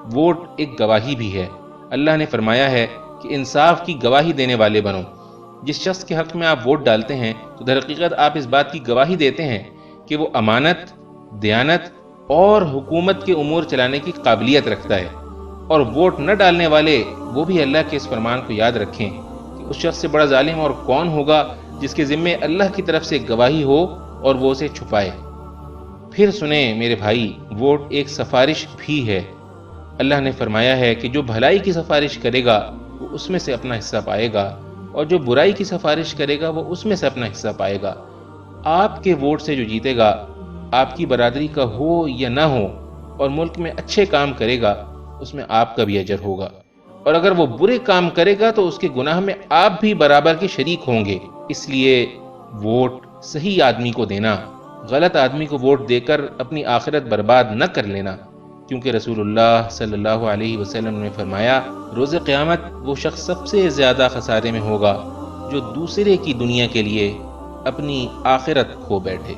Vote ایک گواہی بھی ہے۔ اللہ نے فرمایا ہے کہ انصاف کی گواہی دینے والے بنو۔ جس شخص کے حق میں آپ ووٹ ڈالتے ہیں تو در حقیقت آپ اس بات کی گواہی دیتے ہیں کہ وہ امانت، دیانت اور حکومت کے امور چلانے کی قابلیت رکھتا ہے۔ اور ووٹ نہ ڈالنے والے وہ بھی اللہ کے اس فرمان کو یاد رکھیں کہ اس شخص سے بڑا ظالم اور کون ہوگا جس کے ذمے اللہ کی طرف سے گواہی ہو اور وہ اسے چھپائے۔ پھر سنیں میرے بھائی، ووٹ ایک سفارش بھی ہے۔ اللہ نے فرمایا ہے کہ جو بھلائی کی سفارش کرے گا وہ اس میں سے اپنا حصہ پائے گا، اور جو برائی کی سفارش کرے گا وہ اس میں سے اپنا حصہ پائے گا۔ آپ کے ووٹ سے جو جیتے گا، آپ کی برادری کا ہو یا نہ ہو، اور ملک میں اچھے کام کرے گا، اس میں آپ کا بھی اجر ہوگا، اور اگر وہ برے کام کرے گا تو اس کے گناہ میں آپ بھی برابر کے شریک ہوں گے۔ اس لیے ووٹ صحیح آدمی کو دینا، غلط آدمی کو ووٹ دے کر اپنی آخرت برباد نہ کر لینا، کیونکہ رسول اللہ صلی اللہ علیہ وسلم نے فرمایا روز قیامت وہ شخص سب سے زیادہ خسارے میں ہوگا جو دوسرے کی دنیا کے لیے اپنی آخرت کھو بیٹھے۔